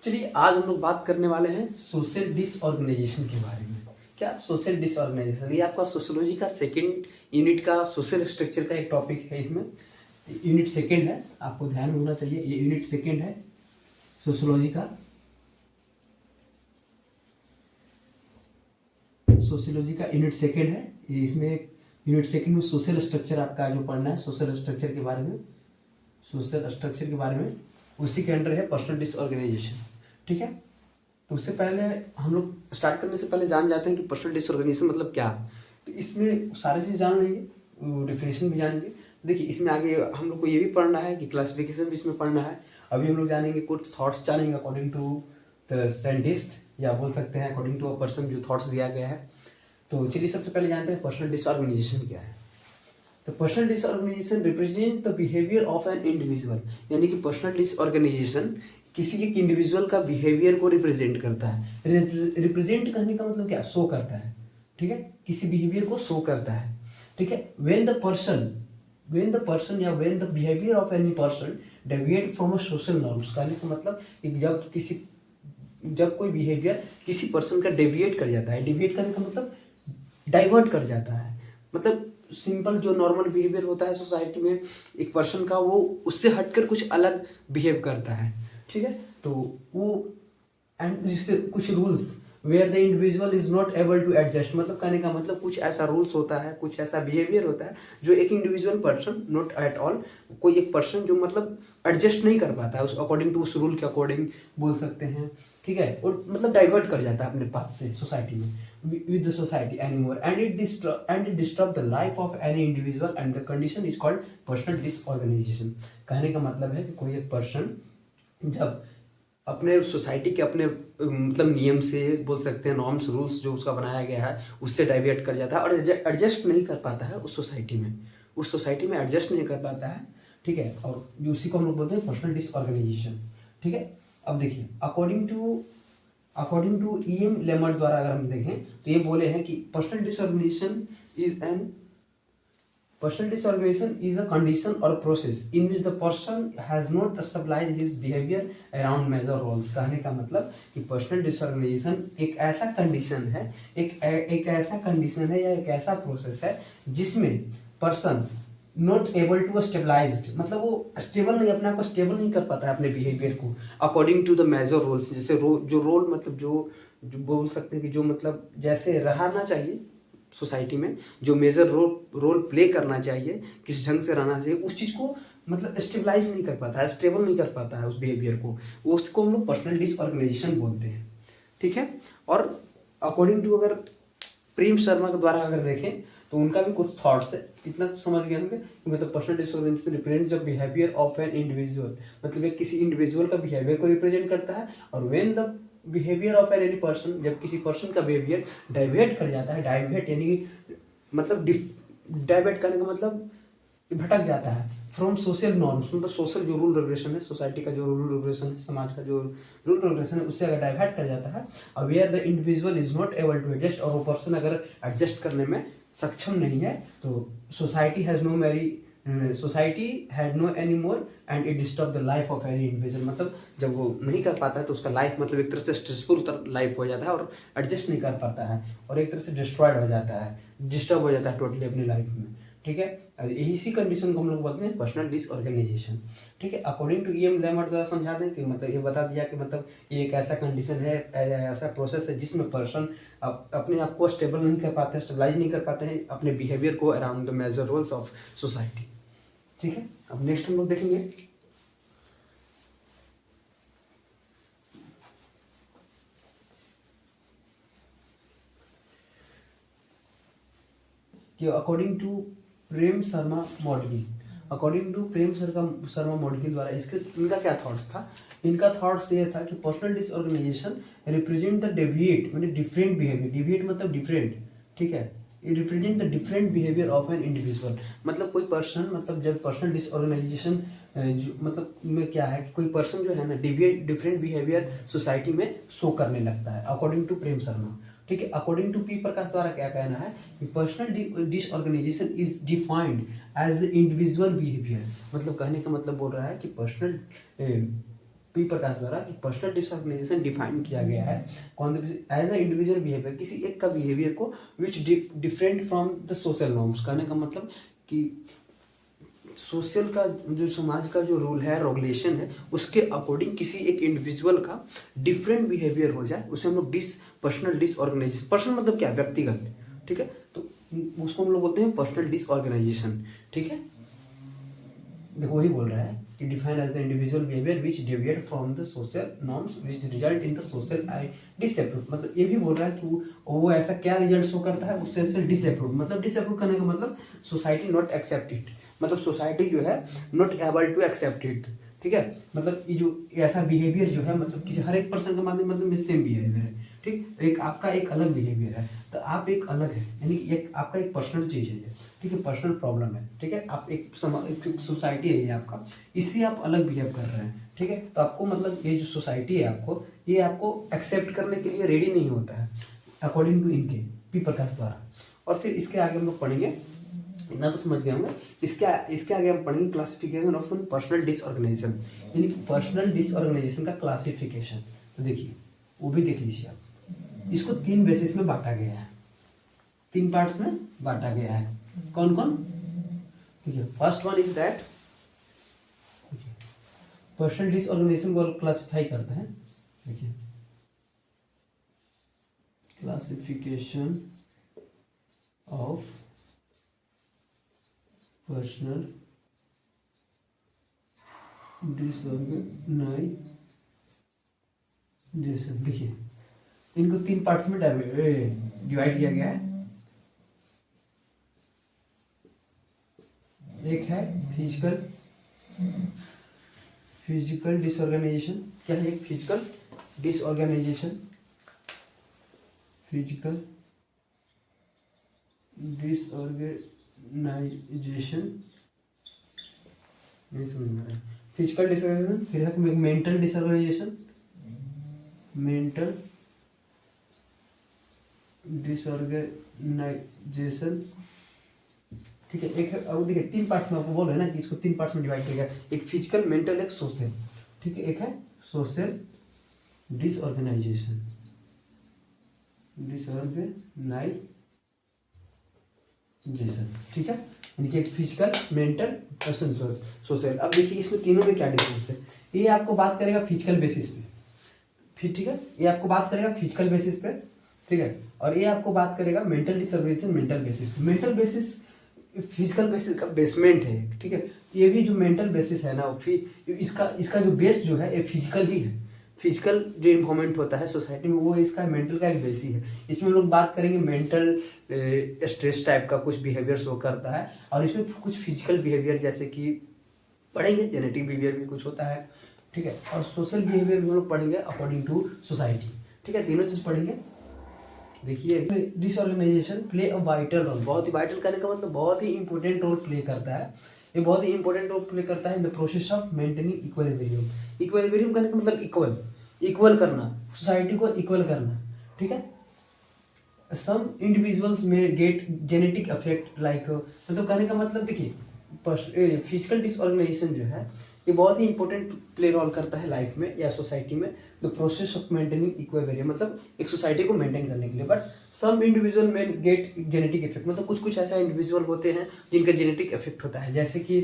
चलिए आज हम लोग बात करने वाले हैं सोशल डिसऑर्गेनाइजेशन के बारे में। क्या सोशल डिसऑर्गेनाइजेशन, ये आपका सोशियोलॉजी का सेकंड यूनिट का सोशल स्ट्रक्चर का एक टॉपिक है। इसमें यूनिट सेकंड है, आपको ध्यान में होना चाहिए। ये यूनिट सेकंड है सोशियोलॉजी का, यूनिट सेकंड है। इसमें यूनिट सेकंड में सोशल स्ट्रक्चर आपका जो पढ़ना है, सोशल स्ट्रक्चर के बारे में, उसी के अंडर है पर्सनल डिसऑर्गेनाइजेशन। ठीक है, तो उससे पहले हम लोग स्टार्ट करने से पहले जान जाते हैं कि पर्सनल डिसऑर्गेनाइजेशन मतलब क्या है। तो इसमें सारी चीज़ जान लेंगे, डिफिनेशन भी जानेंगे। देखिए इसमें आगे हम लोग को ये भी पढ़ना है कि क्लासिफिकेशन भी इसमें पढ़ना है। अभी हम लोग जानेंगे कुछ थॉट्स जानेंगे अकॉर्डिंग टू द साइंटिस्ट, या बोल सकते हैं अकॉर्डिंग टू अ पर्सन जो थॉट्स दिया गया है। तो चलिए सबसे पहले जानते हैं पर्सनल डिसऑर्गेनाइजेशन क्या है। तो personal disorganisation represent the behaviour of an individual, यानी कि पर्सनल डिसऑर्गेनाइजेशन किसी एक इंडिविजुअल का बिहेवियर को रिप्रेजेंट करता है। रिप्रेजेंट करने का मतलब क्या, शो करता है। ठीक है, किसी बिहेवियर को शो करता है। ठीक है, व्हेन द पर्सन या when the behaviour of any person deviate from a social norms, कहने का मतलब जब कोई बिहेवियर किसी पर्सन का डेविएट कर जाता है। डेविएट करने का मतलब डाइवर्ट कर जाता है, मतलब सिंपल जो नॉर्मल बिहेवियर होता है सोसाइटी में एक पर्सन का, वो उससे हटकर कुछ अलग बिहेव करता है। ठीक है, तो वो एंड जिससे कुछ rules where the individual is not able to adjust, मतलब कहने का मतलब कुछ ऐसा रूल्स होता है, कुछ ऐसा बिहेवियर होता है जो एक individual person, not at all, कोई एक पर्सन जो मतलब एडजस्ट नहीं कर पाता है उस अकॉर्डिंग टू उस रूल के अकॉर्डिंग, बोल सकते हैं। ठीक है, और मतलब डाइवर्ट कर जाता है अपने पाथ से सोसाइटी में, with the society anymore, and it disturb the life of any individual, and the condition is called personal disorganization। कहने का मतलब है कि कोई एक पर्सन जब अपने सोसाइटी के अपने मतलब नियम से, बोल सकते हैं नॉर्म्स रूल्स जो उसका बनाया गया है, उससे डाइवर्ट कर जाता है और एडजस्ट नहीं कर पाता है उस सोसाइटी में एडजस्ट नहीं कर पाता है। ठीक है, और उसी को हम लोग बोलते हैं पर्सनल डिसऑर्गेनाइजेशन। ठीक है, अब देखिए अकॉर्डिंग टू ई.एम. लेमर्ट द्वारा अगर हम देखें तो ये बोले हैं कि personal disorganisation is a condition और process in which the person has not stabilised his behaviour around major roles. कहने का मतलब कि पर्सनल डिसऑर्गेनाइजेशन एक ऐसा कंडीशन है, एक ऐसा कंडीशन है या एक ऐसा प्रोसेस है जिसमें person not able to stabilized, मतलब वो स्टेबल नहीं, अपने आप को स्टेबल नहीं कर पाता है अपने बिहेवियर को according to the major roles. जैसे जो रोल मतलब जो बोल सकते हैं कि जो मतलब जैसे रहना चाहिए सोसाइटी में, जो मेजर रोल प्ले करना चाहिए, किस ढंग से रहना चाहिए, उस चीज़ को मतलब स्टेबलाइज नहीं कर पाता है, स्टेबल नहीं कर पाता है उस बिहेवियर को, उसको हम लोग पर्सनल डिसऑर्गेनाइजेशन बोलते हैं। ठीक है, और अकॉर्डिंग टू अगर प्रेम शर्मा के द्वारा अगर देखें तो उनका भी कुछ थॉट्स है, इतना तो समझ गए होंगे कि मतलब personal disorganisation represent the behaviour of an individual, मतलब एक किसी इंडिविजुअल का बिहेवियर को रिप्रेजेंट करता है। और when the behaviour of any person, जब किसी पर्सन का बिहेवियर डाइवर्ट कर जाता है, डाइवर्ट यानी कि मतलब डाइवर्ट करने का मतलब भटक जाता है फ्रॉम सोशल नॉर्म्स, मतलब सोशल जो रूल रेगुलेशन है, सोसाइटी का जो रूल रेगुलेशन है, समाज का जो रूल रेगुलेशन है, उससे अगर डाइवर्ट कर जाता है और where the individual is not able to adjust, और वो पर्सन अगर एडजस्ट करने में सक्षम नहीं है, तो society has no any more and it disturb the life of any individual, मतलब जब वो नहीं कर पाता है तो उसका लाइफ मतलब एक तरह से स्ट्रेसफुल लाइफ हो जाता है और एडजस्ट नहीं कर पाता है और एक तरह से डिस्ट्रॉयड हो जाता है, डिस्टर्ब हो जाता है टोटली अपनी लाइफ में। ठीक है, इसी कंडीशन को हम लोग बोलते हैं पर्सनल डिसऑर्गेनाइजेशन। ठीक है, अकॉर्डिंग टू ई.एम. लेमर्ट द्वारा समझा दें कि मतलब ये बता दिया कि मतलब ये एक ऐसा कंडीशन है, ऐसा प्रोसेस है जिसमें पर्सन अपने आप को स्टेबल नहीं कर पाते, स्टेबलाइज नहीं कर पाते हैं अपने बिहेवियर को around the major roles of society. ठीक है, अब नेक्स्ट हम लोग देखेंगे कि अकॉर्डिंग टू प्रेम शर्मा मॉडगिल द्वारा इनका क्या थॉट्स था। इनका थॉट्स ये था कि personal disorganisation represent the deviate मतलब डिफरेंट बिहेवियर, डिविएट मतलब डिफरेंट। ठीक है, ये represent the different behaviour of an individual, मतलब कोई पर्सन, मतलब जब पर्सनल डिसऑर्गेनाइजेशन मतलब में क्या है कि कोई पर्सन जो है ना डिफरेंट बिहेवियर सोसाइटी में शो करने लगता है अकॉर्डिंग टू प्रेम शर्मा। ठीक है, अकॉर्डिंग टू पी प्रकाश द्वारा क्या कहना है कि personal disorganisation is defined as the individual behaviour, मतलब कहने का मतलब बोल रहा है कि पर्सनल पी प्रकाश द्वारा कि पर्सनल डिसऑर्गेनाइजेशन डिफाइन किया गया है कौन एज अ इंडिविजुअल बिहेवियर, किसी एक का बिहेवियर को which different from the social norms. कहने का मतलब कि सोशल का जो समाज का जो रूल है, रेगुलेशन है, उसके अकॉर्डिंग किसी एक इंडिविजुअल का डिफरेंट बिहेवियर हो जाए, उसे हम लोग पर्सनल डिसऑर्गेनाइजेशन, पर्सनल मतलब क्या, व्यक्तिगत, ठीक है, तो उसको हम लोग बोलते हैं पर्सनल डिसऑर्गेनाइजेशन, ठीक है। देखो वही बोल रहा है कि define as the individual behaviour which deviate from the social norms which result in the social disapprove. मतलब ये भी बोल रहा है कि वो ऐसा क्या रिजल्ट शो करता है, उससे डिसअप्रूव, मतलब डिसअप्रूव करने का मतलब सोसाइटी नॉट एक्सेप्ट इट, मतलब सोसाइटी जो है not able to accept it, ठीक है। मतलब ये जो ऐसा बिहेवियर जो है, मतलब किसी हर एक पर्सन का मतलब सेम बिहेवियर है, ठीक। एक आपका एक अलग बिहेवियर है, तो आप एक अलग है, यानी एक आपका एक पर्सनल चीज है ये, ठीक है, पर्सनल प्रॉब्लम है, ठीक है। आप एक सोसाइटी है ये आपका, इससे आप अलग बिहेव कर रहे हैं, ठीक है। तो आपको मतलब ये जो सोसाइटी है आपको, ये आपको एक्सेप्ट करने के लिए रेडी नहीं होता है अकॉर्डिंग टू इनके पी प्रकाश द्वारा। और फिर इसके आगे हम लोग पढ़ेंगे, इतना तो समझ गए होंगे। इसके आगे हम पढ़ेंगे क्लासिफिकेशन ऑफ पर्सनल डिसऑर्गेनाइजेशन, यानी कि पर्सनल डिसऑर्गेनाइजेशन का क्लासिफिकेशन। तो देखिए वो भी देख लीजिए आप, इसको 3 बेसिस में बांटा गया है, 3 पार्ट्स में बांटा गया है। कौन कौन, देखिए first one is that, personal disorganisation को क्लासिफाई करते हैं। देखिए क्लासिफिकेशन ऑफ पर्सनल डिसऑर्गेनाइजेशन, देखिए इनको 3 पार्ट्स में डिवाइड किया गया है। एक है फिजिकल डिसऑर्गेनाइजेशन। क्या है एक फिजिकल डिसऑर्गेनाइजेशन, फिजिकल डिसऑर्गेनाइजेशन नहीं समझ में आ रहा है। फिजिकल डिसऑर्गेनाइजेशन, फिर है मेंटल डिसऑर्गेनाइजेशन, मेंटल डिसऑर्गेनाइजेशन, ठीक है। एक अब देखिए 3 पार्ट्स में आपको बोल रहे हैं ना कि इसको 3 पार्ट्स में डिवाइड किया गया, एक फिजिकल, मेंटल, एक सोशल, ठीक है। एक है सोशल डिसऑर्गेनाइजेशन, ठीक है, यानी कि एक फिजिकल, मेंटल, सोशल। अब देखिए इसमें तीनों में क्या डिफरेंस है। ये आपको बात करेगा फिजिकल बेसिस पे, फिर ठीक है, ये आपको बात करेगा फिजिकल बेसिस पे, ठीक है। और ये आपको बात करेगा mental disorganisation mental basis. Mental basis physical basis का बेसमेंट है, ठीक है। ये भी जो मेंटल बेसिस है ना, इसका जो बेस जो है ये फिजिकल ही है। फिजिकल जो इन्वॉल्वमेंट होता है सोसाइटी में, वो इसका मेंटल का एक बेस ही है। इसमें लोग बात करेंगे मेंटल स्ट्रेस टाइप का कुछ बिहेवियर शो करता है, और इसमें कुछ फिजिकल बिहेवियर जैसे कि पढ़ेंगे, जेनेटिक बिहेवियर भी कुछ होता है, ठीक है। और सोशल बिहेवियर भी लोग पढ़ेंगे अकॉर्डिंग टू सोसाइटी, ठीक है। तीनों चीज पढ़ेंगे। देखिए disorganization play a vital role, बहुत ही वाइटल करने का मतलब बहुत ही इंपॉर्टेंट रोल प्ले करता है। ये बहुत ही इंपॉर्टेंट रोल प्ले करता है in the process of maintaining equilibrium. Equilibrium करने का मतलब इक्वल करना, सोसाइटी को इक्वल करना, ठीक है। सम इंडिविजुअल्स में गेट जेनेटिक अफेक्ट लाइक, मतलब कहने का मतलब देखिए फिजिकल डिसऑर्गेनाइजेशन जो है ये बहुत ही इंपॉर्टेंट प्ले रोल करता है लाइफ में या सोसाइटी में, the process of maintaining equilibrium, मतलब एक सोसाइटी को मेंटेन करने के लिए। बट सम इंडिविजुअल में गेट जेनेटिक इफेक्ट, मतलब कुछ ऐसा इंडिविजुअल होते हैं जिनका जेनेटिक इफेक्ट होता है, जैसे कि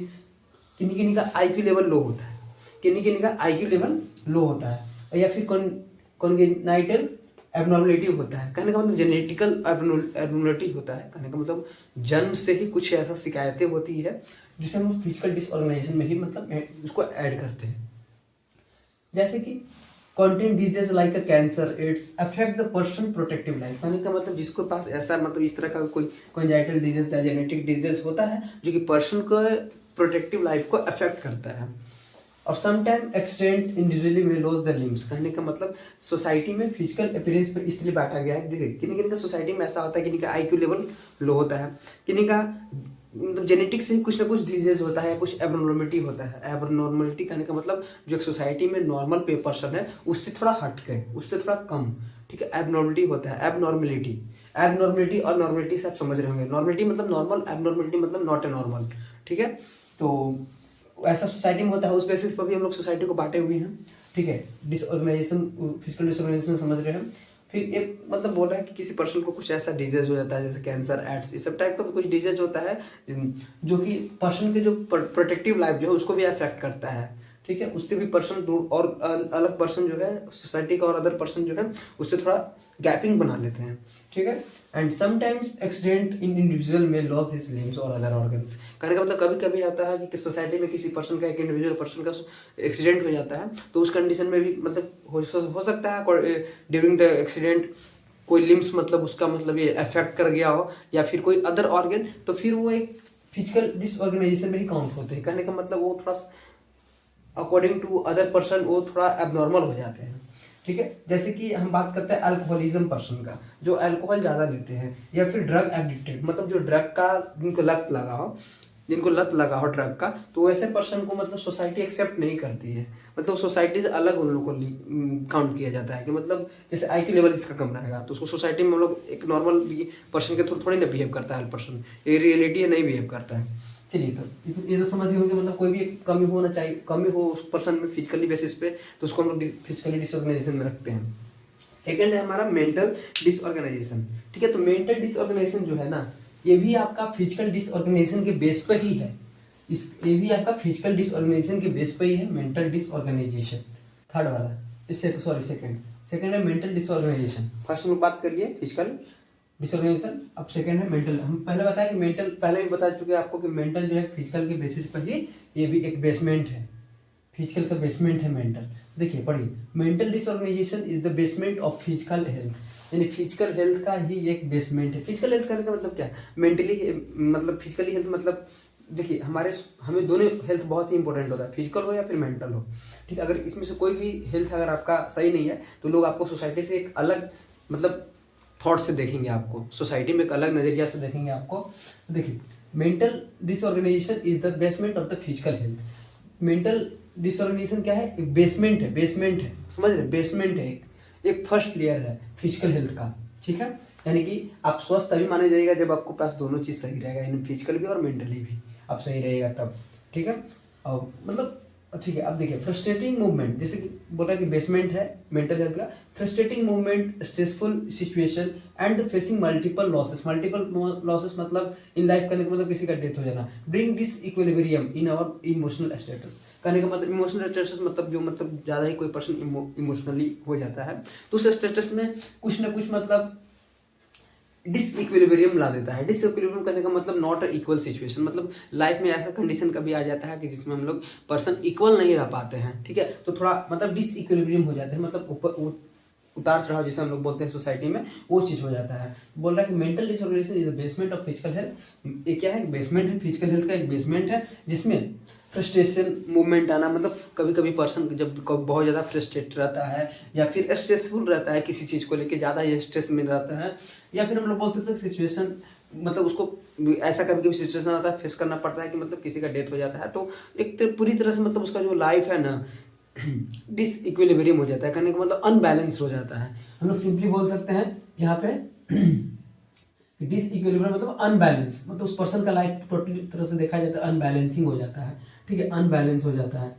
किन्हीं का IQ लेवल लो होता है, किन्हीं का IQ लेवल लो होता है, या फिर कॉन्जेनाइटल एबनॉर्मलिटी होता है। कहने का मतलब जेनेटिकल एबनॉर्मलिटी होता है, कहने का मतलब जन्म से ही कुछ ऐसा शिकायतें होती है जिसे हम फिजिकल डिसऑर्गेनाइजेशन में ही मतलब उसको ऐड करते हैं। जैसे कि content disease like a cancer, it's affect the person protective life. कहने का मतलब जिसके पास ऐसा मतलब इस तरह का कोई कॉन्जेनिटल डिजीज या जेनेटिक डिजीज होता है जो कि पर्सन को प्रोटेक्टिव लाइफ को अफेक्ट करता है। और समटाइम एक्सटेंट इंडिविजुअली में लॉस द लिम्स। कहने का मतलब सोसाइटी में फिजिकल अपीयरेंस पर इसलिए बांटा गया है। देखिए किन्हीं का सोसाइटी में ऐसा होता है, किन्हीं का IQ लेवल लो होता है, किन्हीं का मतलब जेनेटिक से ही कुछ ना कुछ डिजीज होता है, कुछ एबनॉर्मलिटी होता है। एबनॉर्मलिटी कहने का मतलब जो एक सोसाइटी में नॉर्मल पर्सन है उससे थोड़ा हट के, उससे थोड़ा कम, ठीक है, एबनॉर्मलिटी होता है। एबनॉर्मलिटी और नॉर्मलिटी से आप समझ रहे होंगे। नॉर्मलिटी मतलब नॉर्मल, एबनॉर्मलिटी मतलब नॉट ए नॉर्मल, ठीक है। तो ऐसा सोसाइटी में होता है, उस बेसिस पर भी हम लोग सोसाइटी को बांटे हुए हैं, ठीक है। डिसऑर्गेनाइजेशन, फिजिकल डिसऑर्गेनाइजेशन समझ रहे हैं। फिर एक मतलब बोल रहा है कि किसी पर्सन को कुछ ऐसा डिजीज हो जाता है जैसे कैंसर, एड्स, इस सब टाइप का कुछ डिजीज होता है जो कि पर्सन के जो प्रोटेक्टिव लाइफ जो है उसको भी अफेक्ट करता है, ठीक है। उससे भी पर्सन और अलग पर्सन जो है सोसाइटी का और अदर पर्सन जो है उससे थोड़ा गैपिंग बना लेते हैं, ठीक है। And sometimes accident in individual में लॉस हिज लिम्स और अदर ऑर्गन्स। कहने का मतलब कभी कभी आता है कि सोसाइटी में किसी पर्सन का, एक इंडिविजुअल पर्सन का एक्सीडेंट हो जाता है, तो उस कंडीशन में भी मतलब हो सकता है ड्यूरिंग द एक्सीडेंट कोई लिम्स मतलब उसका मतलब ये अफेक्ट कर गया हो या फिर कोई अदर ऑर्गन, तो फिर वो एक फिजिकल डिसऑर्गेनाइजेशन में ही काउंट होते हैं। कहने का मतलब वो थोड़ा अकॉर्डिंग टू अदर पर्सन वो थोड़ा एबनॉर्मल हो जाते हैं, ठीक है। जैसे कि हम बात करते हैं अल्कोहलिज्म पर्सन का, जो अल्कोहल ज़्यादा लेते हैं, या फिर ड्रग एडिक्टेड, मतलब जो ड्रग का जिनको लत लगा हो ड्रग का, तो वैसे पर्सन को मतलब सोसाइटी एक्सेप्ट नहीं करती है, मतलब सोसाइटी से अलग उन लोगों को काउंट किया जाता है कि मतलब जैसे IQ लेवल इसका कम रहेगा तो उसको सोसाइटी में हम लोग एक नॉर्मल पर्सन के थोड़ी ना बिहेव करता है, पर्सन ये रियलिटी है नहीं बिहेव करता है। चलिए, तो ये तो समझ गए होंगे, मतलब कोई भी कमी होना चाहिए, कमी हो उस पर्सन में फिजिकली बेसिस पे, तो उसको हम लोग फिजिकली डिसऑर्गेनाइजेशन में रखते हैं। सेकंड है हमारा मेंटल डिसऑर्गेनाइजेशन, ठीक है। तो मेंटल डिसऑर्गेनाइजेशन जो है ना, ये भी आपका फिजिकल डिसऑर्गेनाइजेशन के बेस पर ही है। ये भी आपका फिजिकल डिसऑर्गेनाइजेशन के बेस पर ही है, मेंटल डिसऑर्गेनाइजेशन। थर्ड वाला, सेकंड है मेंटल डिसऑर्गेनाइजेशन। फर्स्ट में बात कर लिए फिजिकल डिसऑर्गेनाइजेशन, अब सेकंड है मेंटल। हम पहले बताया कि मेंटल, पहले भी बता चुके हैं आपको कि मेंटल जो है फिजिकल के बेसिस पर ही, ये भी एक बेसमेंट है, फिजिकल का बेसमेंट है मेंटल। देखिए पढ़िए, mental disorganisation is the basement of physical health, यानी फिजिकल हेल्थ का ही एक बेसमेंट है। फिजिकल हेल्थ करने का मतलब क्या है, मेंटली मतलब फिजिकली हेल्थ मतलब देखिए हमें दोनों हेल्थ बहुत ही इंपॉर्टेंट होता है, फिजिकल हो या फिर मेंटल हो, ठीक है। अगर इसमें से कोई भी हेल्थ अगर आपका सही नहीं है तो लोग आपको सोसाइटी से एक अलग मतलब थॉट से देखेंगे, आपको सोसाइटी में एक अलग नज़रिया से देखेंगे आपको। देखिए, mental disorganisation is the basement of the physical health. Mental disorganisation क्या है, एक बेसमेंट है, समझ रहे, बेसमेंट है, एक फर्स्ट लेयर है फिजिकल हेल्थ का, ठीक है। यानी कि आप स्वस्थ तभी माने जाएगा जब आपको पास दोनों चीज़ सही रहेगा, यानी फिजिकल भी और मेंटली भी आप सही रहेगा तब, ठीक है। और मतलब ठीक है, अब देखिए फ्रस्ट्रेटिंग मूवमेंट, जैसे कि बोला कि बेसमेंट है मेंटल हेल्थ का, frustrating movement, stressful situation and facing multiple losses मतलब इन लाइफ करने का मतलब किसी का डेथ हो जाना, bring this equilibrium in our emotional status. कहने का मतलब इमोशनल स्टेटस मतलब जो मतलब ज़्यादा ही कोई पर्सन इमोशनली हो जाता है तो उस स्टेटस में कुछ ना कुछ मतलब डिसइक्विलिब्रियम ला देता है। डिसइक्विलिब्रियम करने का मतलब नॉट इक्वल सिचुएशन, मतलब लाइफ में ऐसा कंडीशन कभी आ जाता है कि जिसमें हम लोग पर्सन इक्वल नहीं रह पाते हैं, ठीक है। तो थोड़ा मतलब डिसइक्विलिब्रियम हो जाते हैं, मतलब ऊपर उतार चढ़ाव जैसे हम लोग बोलते हैं सोसाइटी में, वो चीज़ हो जाता है। बोल रहा है कि mental disorganisation is the basement of physical health. ये क्या है, बेसमेंट है, फिजिकल हेल्थ का एक बेसमेंट है, जिसमें फ्रस्ट्रेशन मूवमेंट आना, मतलब कभी कभी पर्सन जब बहुत ज़्यादा फ्रस्ट्रेट रहता है या फिर स्ट्रेसफुल रहता है किसी चीज़ को लेके, ज़्यादा ही स्ट्रेस में रहता है, या फिर हम लोग बोलते थे सिचुएशन मतलब उसको ऐसा कभी कभी सिचुएशन आता है फेस करना पड़ता है कि मतलब किसी का डेथ हो जाता है, तो एक तो पूरी तरह से मतलब उसका जो लाइफ है ना डिसइक्विलिब्रियम हो जाता है, कहने का मतलब अनबैलेंस हो जाता है। हम लोग सिंपली बोल सकते हैं यहाँ पे डिसइक्विलिब्रियम मतलब अनबैलेंस, मतलब उस पर्सन का लाइफ टोटली तरह से देखा जाता है अनबैलेंसिंग हो जाता है, ठीक है, अनबैलेंस हो जाता है,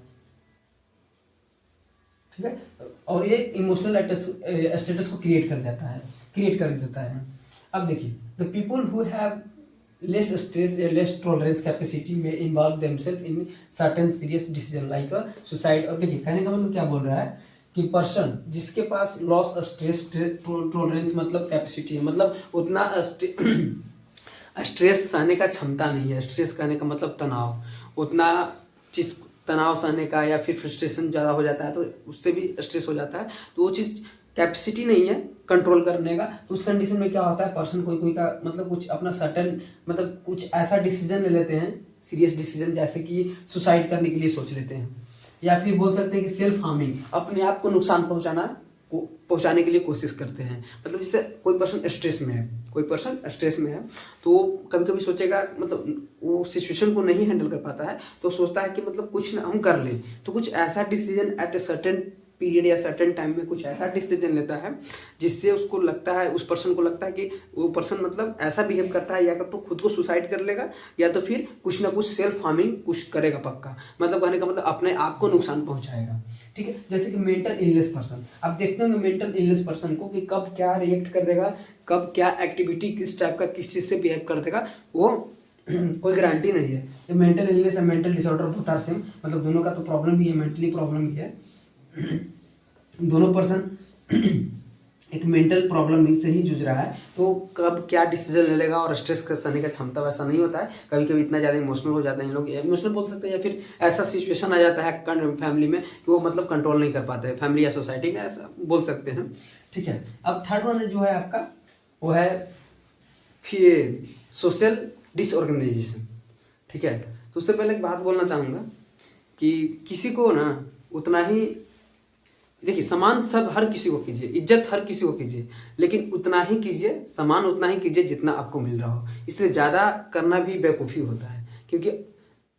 ठीक है। और ये इमोशनल स्टेटस को क्रिएट कर देता है। अब देखिए, the people who have less stress या लेस टॉलरेंस कैपेसिटी में involve themselves in certain serious decision like suicide. और देखिए कहने का मतलब क्या बोल रहा है कि पर्सन जिसके पास लॉस स्ट्रेस टॉलरेंस मतलब कैपेसिटी है, मतलब उतना स्ट्रेस सहने का क्षमता नहीं है। स्ट्रेस कहने का मतलब तनाव, उतना चीज तनाव सहने का या फिर फ्रस्ट्रेशन ज़्यादा हो जाता है तो उससे भी स्ट्रेस हो जाता है, तो वो चीज़ कैपेसिटी नहीं है कंट्रोल करने का। तो उस कंडीशन में क्या होता है, पर्सन कोई का मतलब कुछ अपना सर्टेन मतलब कुछ ऐसा डिसीजन ले लेते हैं, सीरियस डिसीजन, जैसे कि सुसाइड करने के लिए सोच लेते हैं, या फिर बोल सकते हैं कि सेल्फ हार्मिंग, अपने आप को नुकसान पहुंचाने के लिए कोशिश करते हैं। मतलब जैसे कोई पर्सन स्ट्रेस में है तो वो कभी कभी सोचेगा, मतलब वो सिचुएशन को नहीं हैंडल कर पाता है तो सोचता है कि मतलब कुछ ना हम कर लें, तो कुछ ऐसा decision at a certain period या सर्टेन टाइम में कुछ ऐसा डिसीजन लेता है जिससे उसको लगता है, उस पर्सन को लगता है कि वो पर्सन मतलब ऐसा बिहेव करता है, या तो खुद को सुसाइड कर लेगा या तो फिर कुछ ना कुछ सेल्फ हार्मिंग कुछ करेगा पक्का। मतलब कहने का मतलब अपने आप को नुकसान पहुंचाएगा। ठीक है, जैसे कि मेंटल इलनेस पर्सन, आप देखते होंगे मेंटल इलनेस पर्सन को कि कब क्या रिएक्ट कर देगा, कब क्या एक्टिविटी किस टाइप का किस चीज़ से बिहेव कर देगा, वो कोई गारंटी नहीं है। जो मेंटल इलनेस है, mental disorder both are same, मतलब दोनों का तो प्रॉब्लम भी है, मेंटली प्रॉब्लम भी है। दोनों पर्सन एक मेंटल प्रॉब्लम से ही जूझ रहा है, तो कब क्या डिसीजन ले लेगा और स्ट्रेस का सहने का क्षमता वैसा नहीं होता है। कभी कभी इतना ज़्यादा इमोशनल हो जाते हैं लोग, इमोशनल बोल सकते हैं, या फिर ऐसा सिचुएशन आ जाता है फैमिली में कि वो मतलब कंट्रोल नहीं कर पाते हैं, फैमिली या सोसाइटी में, ऐसा बोल सकते हैं। ठीक है, अब थर्ड वन जो है आपका वो है सोशल डिसऑर्गेनाइजेशन। ठीक है, तो उससे पहले एक बात बोलना चाहूँगा कि किसी को ना उतना ही, देखिए सम्मान सब हर किसी को कीजिए, इज्जत हर किसी को कीजिए, लेकिन उतना ही कीजिए, सम्मान उतना ही कीजिए जितना आपको मिल रहा हो। इसलिए ज़्यादा करना भी बेवकूफ़ी होता है, क्योंकि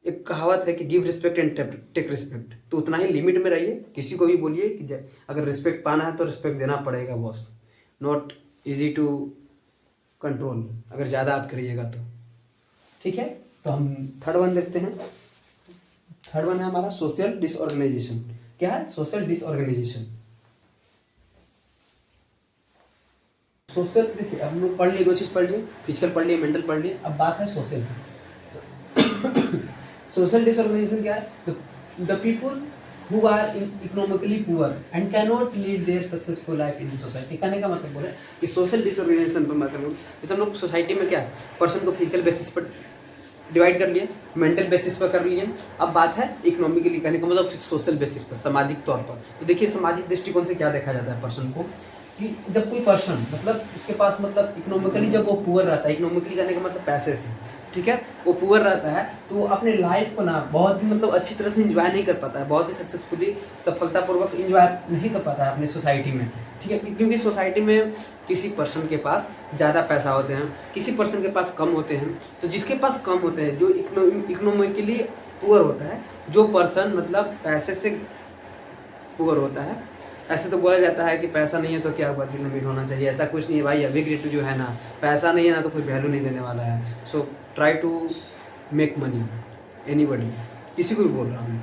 एक कहावत है कि give respect and take respect. तो उतना ही लिमिट में रहिए, किसी को भी बोलिए कि अगर रिस्पेक्ट पाना है तो रिस्पेक्ट देना पड़ेगा boss, not easy to control अगर ज़्यादा आप करिएगा तो। ठीक है, तो हम थर्ड वन देखते हैं। थर्ड वन है हमारा सोशल डिसऑर्गेनाइजेशन। क्या है? Social disorganisation. सोशल, देखिए हम लोग पढ़ लिए, दो चीज़ पढ़ लिए, फिजिकल पढ़ लिए, मेंटल पढ़ लिए, अब बात है सोशल। सोशल डिसऑर्गेनाइजेशन क्या है? The people who are economically poor and cannot lead their successful life in the society। कहने का मतलब बोले कि सोशल डिसऑर्गेनाइजेशन पर बात करूँ, जैसे हम लोग सोसाइटी में क्या पर्सन को फिजिकल बेसिस पर डिवाइड कर लिए, मेंटल बेसिस पर कर लिए, अब बात है इकोनॉमिकली, कहने का मतलब सोशल बेसिस पर, सामाजिक तौर पर। तो देखिए सामाजिक दृष्टिकोण से क्या देखा जाता है पर्सन को, कि जब कोई पर्सन मतलब उसके पास मतलब इकोनॉमिकली जब वो पुअर रहता है, इकोनॉमिकली कहने का मतलब पैसे से, ठीक है, वो पुअर रहता है, तो वो अपने लाइफ को ना बहुत ही मतलब अच्छी तरह से इंजॉय नहीं कर पाता है, बहुत ही सक्सेसफुली सफलतापूर्वक इंजॉय नहीं कर पाता है अपनी सोसाइटी में। ठीक है, क्योंकि सोसाइटी में किसी पर्सन के पास ज़्यादा पैसा होते हैं, किसी पर्सन के पास कम होते हैं। तो जिसके पास कम होते हैं, जो इकोनॉमिकली पुअर होता है, जो पर्सन मतलब पैसे से पुअर होता है, ऐसे तो बोला जाता है कि पैसा नहीं है तो क्या हुआ, दिल अमीर होना चाहिए, ऐसा कुछ नहीं है भाई। अभी क्रिएटिव जो है ना, पैसा नहीं है ना तो कोई वैल्यू नहीं देने वाला है। So try to make money, anybody, किसी को भी बोल रहा हूँ,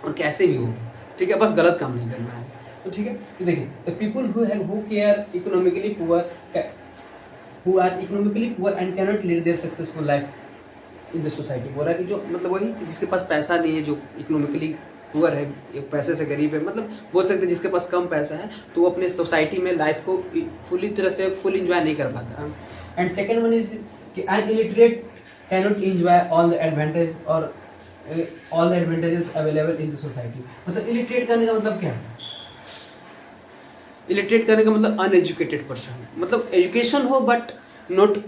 और कैसे भी हो, ठीक है, बस गलत काम नहीं करना है। तो ठीक है, तो देखिए the people who care economically poor, who are economically poor and cannot lead their successful life in the society. बोल रहा है कि जो मतलब वही जिसके पास पैसा नहीं है, जो इकोनॉमिकली पुअर है, पैसे से गरीब है, मतलब बोल सकते हैं जिसके पास कम पैसा है, तो वो अपने सोसाइटी में लाइफ को पूरी तरह से फुल इंजॉय नहीं कर पाता। एंड सेकेंड वन इज कि an illiterate cannot enjoy all the advantage और all the advantages available in the society. मतलब इलिटरेट करने का मतलब क्या है? इलिटरेट करने का मतलब अनएजुकेटेड पर्सन, मतलब एजुकेशन हो बट नॉट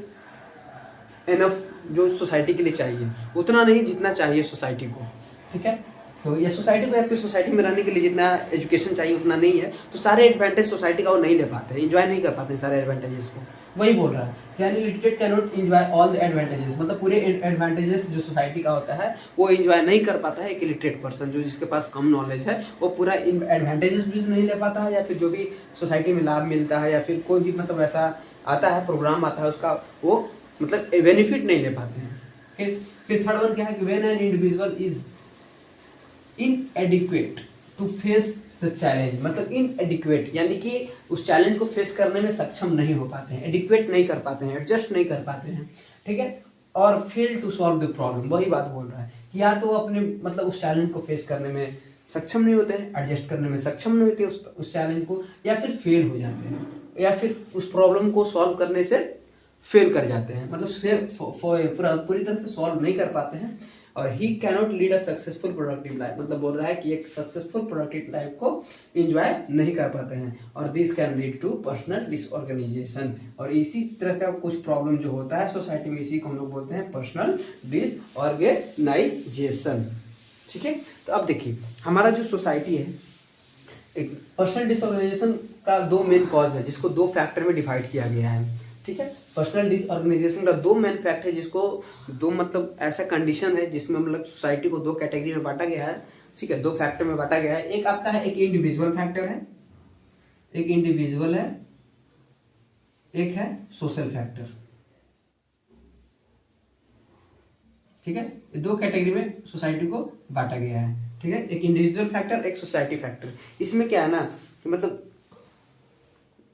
इनफ, जो सोसाइटी के लिए चाहिए उतना नहीं जितना चाहिए सोसाइटी को। ठीक है, तो ये सोसाइटी को या फिर सोसाइटी में रहने के लिए जितना एजुकेशन चाहिए उतना नहीं है, तो सारे एडवांटेज सोसाइटी का वो नहीं ले पाते हैं, इंजॉय नहीं कर पाते हैं सारे एडवांटेजेस को। वही बोल रहा है कि unlimited can not enjoy all the advantages, मतलब पूरे एडवांटेजेस जो सोसाइटी का होता है वो इंजॉय नहीं कर पाता है एक इलिटरेट पर्सन, जो जिसके पास कम नॉलेज है, वो पूरा एडवांटेजेस भी नहीं ले पाता है, या फिर जो भी सोसाइटी में लाभ मिलता है या फिर कोई भी मतलब ऐसा आता है प्रोग्राम आता है उसका वो मतलब बेनिफिट नहीं ले पाते हैं। फिर थर्ड वन क्या है कि when an individual is inadequate to face the challenge, मतलब इनएडिक्वेट यानी कि उस चैलेंज को फेस करने में सक्षम नहीं हो पाते हैं, एडिक्वेट नहीं कर पाते हैं, एडजस्ट नहीं कर पाते हैं। ठीक है, और fail to solve the problem, वही बात बोल रहा है कि या तो अपने मतलब उस चैलेंज को फेस करने में सक्षम नहीं होते हैं, एडजस्ट करने में सक्षम नहीं होते उस चैलेंज को, या फिर फेल हो जाते हैं, या फिर उस प्रॉब्लम को सॉल्व करने से फेल कर जाते हैं, मतलब पूरी तरह से सॉल्व नहीं कर पाते हैं। और he cannot lead a successful productive life, मतलब बोल रहा है कि एक सक्सेसफुल प्रोडक्टिव लाइफ को एंजॉय नहीं कर पाते हैं, और this can lead to personal disorganization. और इसी तरह का कुछ प्रॉब्लम जो होता है सोसाइटी में, इसी को हम लोग बोलते हैं पर्सनल डिसऑर्गेनाइजेशन। ठीक है, तो अब देखिए हमारा जो सोसाइटी है, एक पर्सनल डिसऑर्गेनाइजेशन का दो मेन कॉज है, जिसको दो फैक्टर में डिवाइड किया गया है। ठीक है, पर्सनल डिसऑर्गेनाइजेशन का दो मेन फैक्ट है, जिसको दो मतलब ऐसा कंडीशन है जिसमें मतलब सोसाइटी को दो कैटेगरी में बांटा गया है। ठीक है, 2 फैक्टर में बांटा गया है। एक आपका है, एक इंडिविजुअल फैक्टर है, एक इंडिविजुअल है, एक है सोशल फैक्टर। ठीक है, ये 2 कैटेगरी में सोसाइटी को बांटा गया है। ठीक है, एक इंडिविजुअल फैक्टर, एक सोसाइटी फैक्टर। इसमें क्या है ना कि मतलब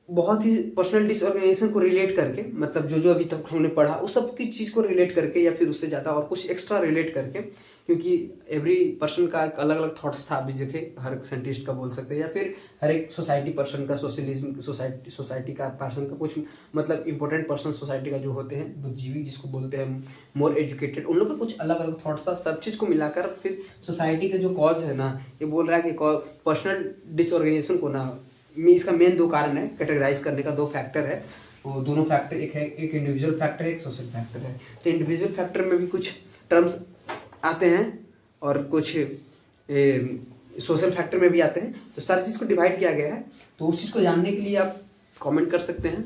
बहुत ही पर्सनल डिसऑर्गेनाइजेशन को रिलेट करके, मतलब जो जो अभी तक हमने पढ़ा उस सब की चीज़ को रिलेट करके या फिर उससे ज़्यादा और कुछ एक्स्ट्रा रिलेट करके, क्योंकि एवरी पर्सन का एक अलग अलग थॉट्स था। अभी देखे हर साइंटिस्ट का बोल सकते हैं या फिर हर एक सोसाइटी पर्सन का, सोशलिज्म सोसाइटी का पर्सन का, कुछ मतलब इंपॉर्टेंट पर्सन सोसाइटी का जो होते हैं बुद्धिजीवी जिसको बोलते हैं, मोर एजुकेटेड, उन लोग का कुछ अलग अलग थॉट्स था। सब चीज़ को मिलाकर फिर सोसाइटी का जो कॉज है ना, ये बोल रहा है कि पर्सनल डिसऑर्गेनाइजेशन को ना, इसका मेन 2 कारण है कैटेगराइज करने का, 2 फैक्टर है। वो दोनों फैक्टर एक है, एक इंडिविजुअल फैक्टर है, एक सोशल फैक्टर है। तो इंडिविजुअल फैक्टर में भी कुछ टर्म्स आते हैं और कुछ सोशल फैक्टर में भी आते हैं। तो सारी चीज़ को डिवाइड किया गया है। तो उस चीज़ को जानने के लिए आप कमेंट कर सकते हैं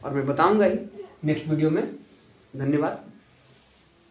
और मैं बताऊंगा ही नेक्स्ट वीडियो में। धन्यवाद।